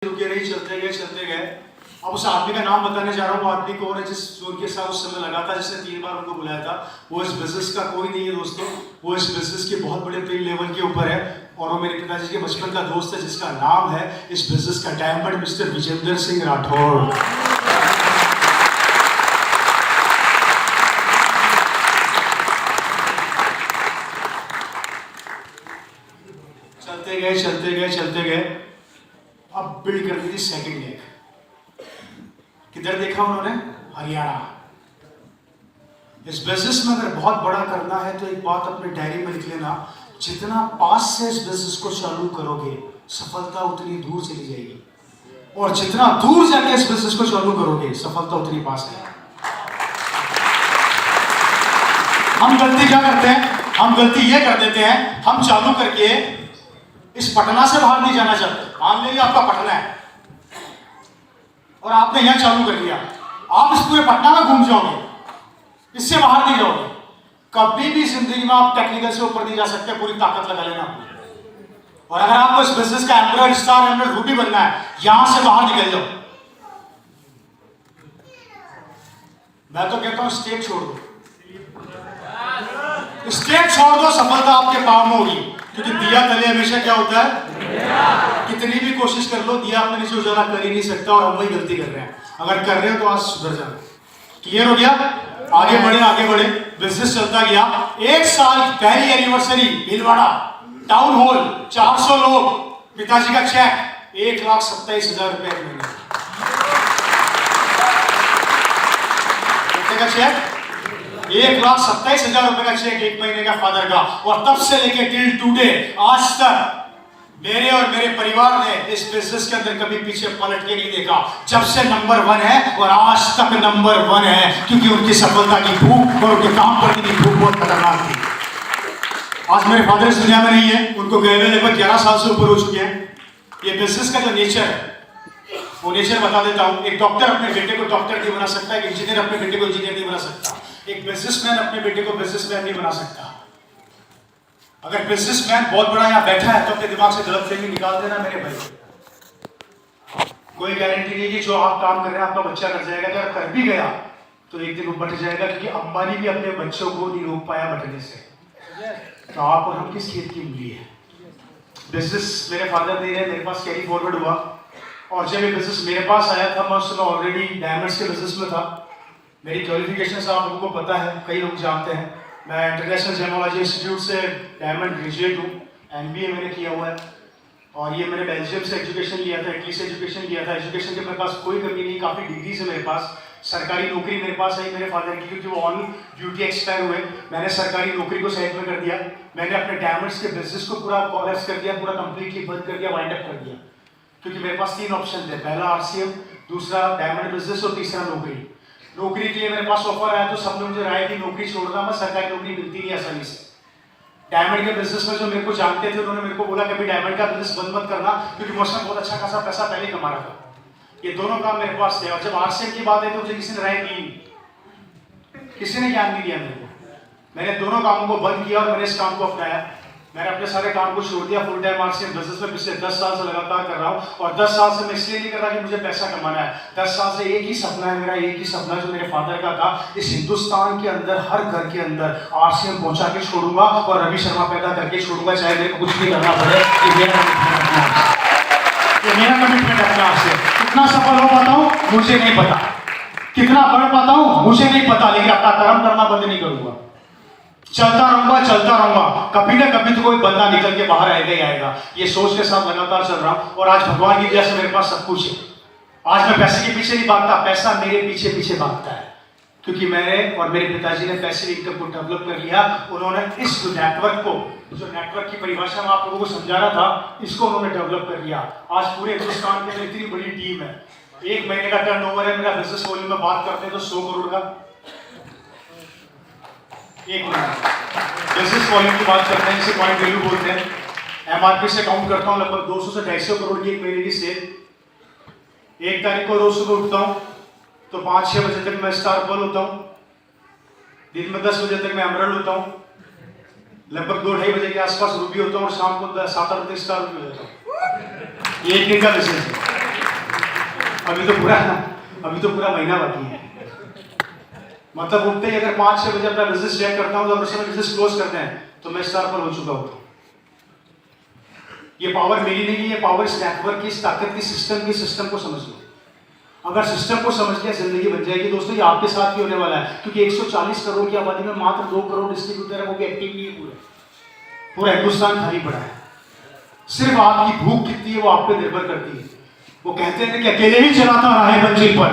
रुके नहीं, चलते गए। अब उस आदमी का नाम बताने जा रहा हूँ। वो आदमी कौन है जिस उनके साथ उस समय लगा था, जिसने 3 बार उनको बुलाया था। वो इस बिजनेस का कोई नहीं है दोस्तों, वो इस बिजनेस के बहुत बड़े प्री लेवल के ऊपर है और वो मेरे पिताजी के बचपन का दोस्त है, जिसका नाम है इस बिजनेस का डायमंड मिस्टर विजेंद्र सिंह राठौर। चलते गए। अब बिल्ड कर दी थी सेकंड लेग। किधर देखा उन्होंने? हरियाणा। इस बिजनेस में अगर बहुत बड़ा करना है तो एक बात अपने डायरी में लिख लेना, जितना पास से इस बिजनेस को चालू करोगे सफलता उतनी दूर चली जाएगी, और जितना दूर जाके इस बिजनेस को चालू करोगे सफलता उतनी पास है। हम गलती क्या करते हैं? हम गलती ये कर देते हैं, हम चालू करके इस पटना से बाहर नहीं जाना चाहते। मान लीजिए आपका पटना है और आपने यहां चालू कर लिया, आप इस पूरे पटना में घूम जाओगे, इससे बाहर नहीं जाओगे। कभी भी जिंदगी में आप टेक्निकल से ऊपर नहीं जा सकते, पूरी ताकत लगा लेना। और अगर आपको इस बिजनेस का एम्परर, स्टार, एमरल्ड, रूबी बनना है, यहां से बाहर निकल जाओ। मैं तो कहता हूं स्टेट छोड़ दो, स्टेट छोड़ दो, सफलता आपके पांव में होगी। क्योंकि दिया तले हमेशा क्या होता है? कितनी भी कोशिश कर लो, दिया अपने नीचे उजाला कर ही नहीं सकता, और हम वही गलती कर रहे हैं। अगर कर रहे हो तो आज सुधर जाना। क्लियर हो गया? आगे बढ़े। बिजनेस चलता गया। 1 साल पहली एनिवर्सरी, भीलवाड़ा टाउन हॉल, 400 लोग, पिताजी का चेक 1,27,000 रुपए महीने का चेक, 1,27,000 रुपए का चेक 1 महीने का फादर का। और तब से लेके टिल टुडे, आज तक मेरे और मेरे परिवार ने इस बिजनेस के अंदर कभी पीछे पलट के नहीं देखा। जब से नंबर 1 है और आज तक नंबर 1 है, क्योंकि उनकी सफलता की भूख और उनके काम करने की भूख बहुत खतरनाक थी। आज मेरे फादर इस दुनिया में नहीं है, उनको गए हुए लगभग 11 साल से ऊपर हो चुके हैं। ये बिजनेस का जो नेचर है वो नेचर बता देता हूं। एक डॉक्टर अपने बेटे को डॉक्टर नहीं बना सकता, एक इंजीनियर अपने बेटे को इंजीनियर नहीं बना सकता, एक बिजनेसमैन अपने बेटे को बिजनेसमैन नहीं बना सकता। अगर बिजनेसमैन बहुत बड़ा यहाँ बैठा है तो अपने दिमाग से गलतफहमी निकाल देना मेरे भाई। कोई गारंटी नहीं कि जो आप काम कर रहे हैं आपका बच्चा कर जाएगा। अगर कर भी गया तो एक दिन वो बट जाएगा, क्योंकि अंबानी भी अपने बच्चों को नहीं रोक पाया बटने से। तो आप और हम किस खेत की मूली है? बिजनेस मेरे फादर दे रहे, मेरे पास कैरी फॉरवर्ड हुआ, और जब ये बिजनेस मेरे पास आया था मैं उस समय ऑलरेडी डायमंड्स के बिजनेस में था। मेरी क्वालिफिकेशन आप लोगों को पता है, कई लोग जानते हैं, मैं इंटरनेशनल जेमोलॉजी इंस्टीट्यूट से डायमंड ग्रेजुएट हूँ। MBA मैंने किया हुआ है, और ये मैंने बेल्जियम से एजुकेशन लिया था, इटली से एजुकेशन लिया था। एजुकेशन के मेरे पास कोई कमी नहीं, काफ़ी डिग्रीज है मेरे पास। सरकारी नौकरी मेरे पास आई मेरे फादर की, क्योंकि वो ऑन ड्यूटी एक्सपायर हुए। मैंने सरकारी नौकरी को साइड में कर दिया, मैंने अपने डायमंड्स के बिजनेस को पूरा कोलैप्स कर दिया, पूरा कंप्लीटली बंद कर दिया, वाइंड अप कर दिया। क्योंकि मेरे पास 3 ऑप्शन थे, पहला RCM, दूसरा डायमंड बिजनेस और तीसरा नौकरी। नौकरी के लिए मेरे पास ऑफर आया तो सबने मुझे राय दी नौकरी छोड़ना, मैं सरकारी नौकरी मिलती नहीं आसानी से। डायमंड के बिजनेस में जो मेरे को जानते थे उन्होंने मेरे को बोला कभी डायमंड का बिजनेस बंद मत करना, क्योंकि मैं उसमें बहुत अच्छा खासा पैसा पहले कमा रहा था। ये दोनों काम मेरे पास थे। और जब RCM की बात है तो मुझे किसी ने राय दी, किसी ने ज्ञान नहीं दिया मेरे को। मैंने दोनों कामों को बंद किया और मैंने इस काम को अपनाया। मैंने अपने सारे काम को छोड़ दिया। फुल टाइम RCM बिजनेस में पिछले 10 साल से लगातार कर रहा हूँ, और 10 साल से मैं इसलिए नहीं कर रहा कि मुझे पैसा कमाना है। 10 साल से एक ही सपना है मेरा, एक ही सपना जो मेरे फादर का था, इस हिंदुस्तान के अंदर हर घर के अंदर RCM पहुंचा के छोड़ूंगा और रवि शर्मा पैदा करके छोड़ूंगा, चाहे मेरे को कुछ भी करना पड़े। ये मेरा कमिटमेंट है आपसे। कितना सफल हो पाता हूँ मुझे नहीं पता, कितना बढ़ पाता हूँ मुझे नहीं पता, लेकिन अपना कर्म करना बंद नहीं करूंगा। चलता रहूंगा, कभी ना कभी तो कोई बंदा निकल के बाहर आएगा ही आएगा। ये सोच के साथ लगातार चल रहा हूं, और आज भगवान की दया से मेरे पास सब कुछ है। आज मैं पैसे के पीछे नहीं भागता, पैसा मेरे पीछे पीछे भागता है, क्योंकि मैंने और मेरे पिताजी ने पैसिव इनकम को डेवलप कर लिया। उन्होंने इस नेटवर्क को, जो नेटवर्क की परिभाषा में आप लोगों को समझा रहा था, इसको उन्होंने डेवलप कर लिया। आज पूरे हिंदुस्तान के अंदर इतनी बड़ी टीम है। 1 महीने का टर्नओवर है मेरा बिजनेस वॉल्यूम में बात करते हैं तो 100 करोड़ का। 1 महीने बिजनेस वॉल्यूम की बात करते हैं, जिसे पॉइंट वैल्यू बोलते हैं। MRP से काउंट करता हूँ, लगभग 200 से 250 करोड़ की 1 महीने की सेल। 1 तारीख को रोज सुबह उठता हूँ तो 5-6 बजे तक मैं स्टार पर्ल होता हूँ, दिन में 10 बजे तक मैं एमरल्ड होता हूँ, लगभग 2-2:30 बजे के आसपास रूबी होता हूँ, और शाम को 7-8 बजे स्टार रूबी होता हूँ। ये 1 दिन का बिजनेस है। अभी तो पूरा महीना बाकी है। मतलब उठते ही अगर 5-6 बजे अपना बिजनेस चेक करता हूँ, तो अगर समय बिजनेस क्लोज करते हैं तो मैं स्टार पर हो चुका हूँ। ये पावर मेरी नहीं है, ये पावर इस नेटवर्क की, इस ताकत की, सिस्टम को समझ लो। अगर सिस्टम को समझ लिया जिंदगी बन जाएगी। दोस्तों ये आपके साथ भी होने वाला है, क्योंकि 140 करोड़ की आबादी में मात्र 2 करोड़ डिस्ट्रीब्यूटर है, वो भी एक्टिव नहीं है। पूरा हिंदुस्तान खाली पड़ा है। सिर्फ आपकी भूख कितनी है वो आप पे निर्भर करती है। वो कहते हैं कि अकेले ही चलाता रहा है मंजिल पर,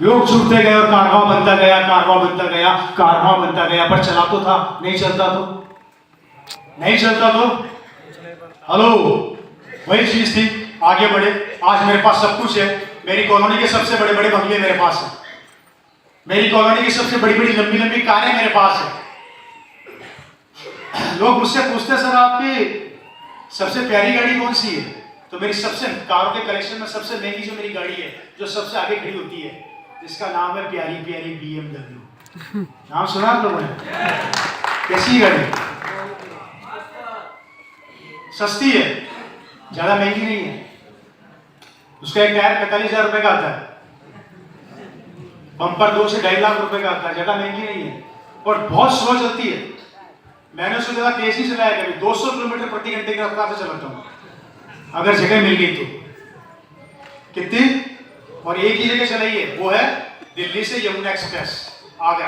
लोग जुड़ते गए और कारवां बनता गया, कारवां बनता गया, कारवां बनता गया, पर चला तो था, नहीं चलता तो हेलो, वही चीज थी। आगे बढ़े, आज मेरे पास सब कुछ है। मेरी कॉलोनी के सबसे बड़े बड़े बंगले मेरे पास है, मेरी कॉलोनी की सबसे बड़ी बड़ी लंबी लंबी कारें मेरे पास है। लोग मुझसे पूछते सर आपकी सबसे प्यारी गाड़ी कौन सी है? तो मेरी सबसे कारों के कलेक्शन में सबसे महंगी जो मेरी गाड़ी है, जो सबसे आगे खड़ी होती है, जिसका नाम है प्यारी प्यारी BMW। नाम सुना आप लोगों ने? कैसी गाड़ी? सस्ती है, ज्यादा महंगी नहीं है। उसका एक टायर 45,000 रुपए का आता है, बम्पर 2 से 2.5 लाख रुपए का आता है, ज्यादा महंगी नहीं है और बहुत स्लो चलती है। मैंने उसको ज्यादा तेज नहीं चलाया कभी, 200 किलोमीटर प्रति घंटे की रफ्तार से चलाता हूँ अगर जगह मिल गई तो। कितनी? और एक ही जगह चलाई है, वो है दिल्ली से यमुना एक्सप्रेस आगरा,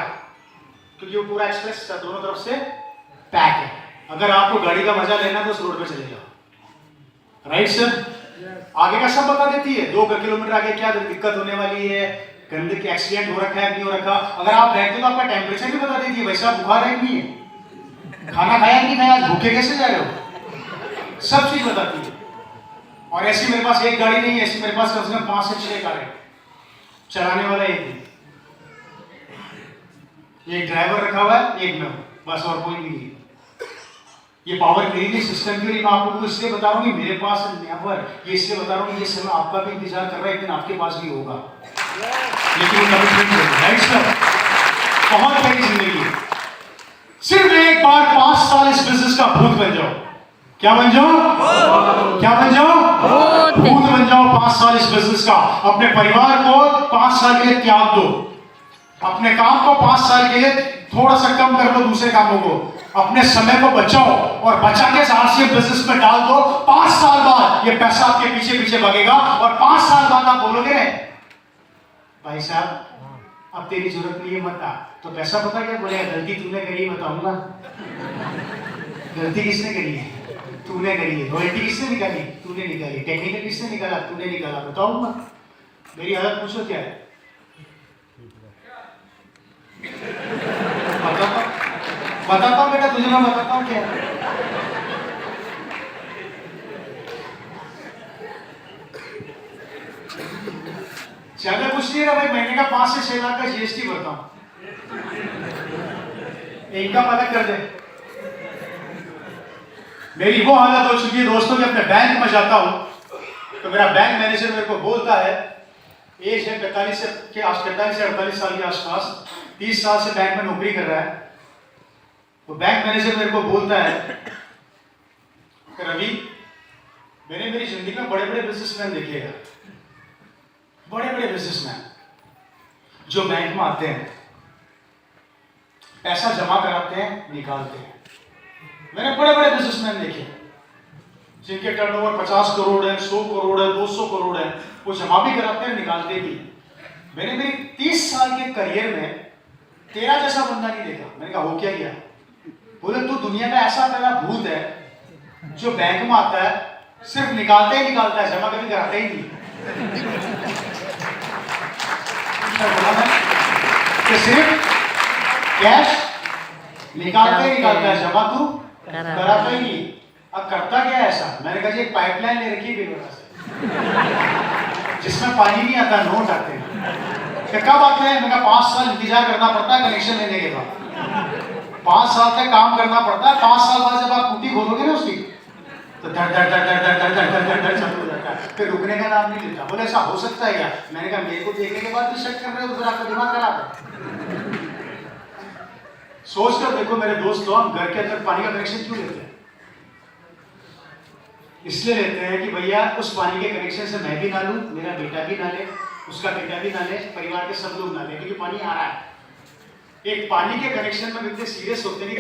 क्योंकि वो पूरा एक्सप्रेस दोनों तरफ से पैक है। अगर आपको गाड़ी का मजा लेना तो उस रोड पे चले जाओ। Right sir? आगे का सब बता देती है, 2 किलोमीटर आगे क्या दिक्कत होने वाली है, गंदे के एक्सीडेंट हो रखा है नहीं हो रखा। अगर आप बैठते तो आपका टेम्परेचर भी बता देती है, वैसा बुखार है नहीं है, खाना खाया नहीं खाया, भूखे कैसे जा रहे हो, सब चीज बताती है। और ऐसी मेरे पास एक गाड़ी नहीं है, ऐसी मेरे पास कम से कम 5 से 6 कारें, चलाने वाला एक ही, एक ड्राइवर रखा हुआ है, एक मैं, बस और कोई नहीं है। ये पावर मेरी नहीं, सिस्टम की। मैं आप लोगों को इसलिए बता रहा हूँ कि मेरे पास नेवर, ये इसलिए बता रहा हूँ कि ये समय आपका भी इंतजार कर रहा है, एक दिन आपके पास भी होगा, लेकिन राइट सर? बहुत बड़ी जिंदगी है। सिर्फ एक बार 5 साल इस बिजनेस का भूत बन जाओ। क्या बन जाओ? क्या बन जाओ? भूत बन जाओ 5 साल इस बिजनेस का। अपने परिवार को 5 साल के लिए त्याग दो, अपने काम को 5 साल के लिए थोड़ा सा कम कर लो, दूसरे कामों को, अपने समय को बचाओ और बचा के साहसी बिजनेस में डाल दो। 5 साल बाद ये पैसा आपके पीछे पीछे भागेगा और 5 साल बाद आप बोलोगे भाई साहब अब तेरी जरूरत नहीं है, मत आ। तो पैसा पता क्या बोलेगा? गलती तूने करी है, बताऊंगा। गलती किसने करी है? तूने करी है। रॉयल्टी किसने निकाली? तूने निकाली। टेक्निकल किसने निकाला? तूने निकाला। बताऊंगा। मेरी हालत पूछो क्या है? बताता हूँ बेटा, तुझे मैं बताता हूँ क्या है। ज्यादा कुछ नहीं है भाई, महीने का 5 से 6 लाख का जीएसटी भरता हूँ, इनकम अलग कर दे। मेरी वो हालत हो चुकी है दोस्तों कि अपने बैंक में जाता हूँ तो मेरा बैंक मैनेजर मेरे को बोलता है, एज है 45 से 48 साल के आसपास, 30 साल से बैंक में नौकरी कर रहा है। तो बैंक मैनेजर मेरे को बोलता है, रवि मैंने मेरी जिंदगी में बड़े बड़े बिजनेसमैन देखे हैं, बड़े बड़े बिजनेसमैन जो बैंक में आते हैं, पैसा जमा कराते हैं, निकालते हैं। मैंने बड़े बड़े बिजनेसमैन देखे जिनके टर्नओवर 50 करोड़ है, 100 करोड़ है, 200 करोड़ है, वो जमा भी कराते हैं, निकालते भी। मैंने मेरी 30 साल के करियर में तेरा जैसा बंदा नहीं देखा। मैंने कहा हो क्या गया? बोले तू दुनिया का ऐसा पहला भूत है जो बैंक में आता है, सिर्फ निकालता ही निकालता है, जमा कभी कराता ही नहीं। कि सिर्फ कैश निकालता ही निकालता है, जमा तू कराता ही नहीं। अब करता क्या है ऐसा? मैंने कहा जी एक पाइपलाइन ले रखी है जिसमें पानी नहीं आता, नोट आते हैं। कब आते हैं? मैंने कहा 5 साल इंतजार करना पड़ता है कनेक्शन लेने के बाद, 5 साल तक काम करना पड़ता है। 5 साल बाद जब आप कुटी खोलोगे ना उसकी, तो धड़ धड़ धड़ धड़ धड़ धड़ धड़ धड़ धड़ चालू हो जाता है, फिर रुकने का नाम नहीं लेता। बोले ऐसा हो सकता है क्या? मैंने कहा मेरे को देखने के बाद भी शक कर रहे हो, तो फिर आपका दिमाग खराब है। सोच कर देखो मेरे दोस्त, हम घर के अंदर पानी का कनेक्शन क्यों लेते हैं? इसलिए लेते हैं कि भैया उस पानी के कनेक्शन से मैं भी ना लूं, मेरा बेटा भी ना ले, उसका बेटा भी ना ले, परिवार के सब लोग ना ले, क्योंकि पानी आ रहा है। एक पानी के कनेक्शन में इतने सीरियस होते हैं कि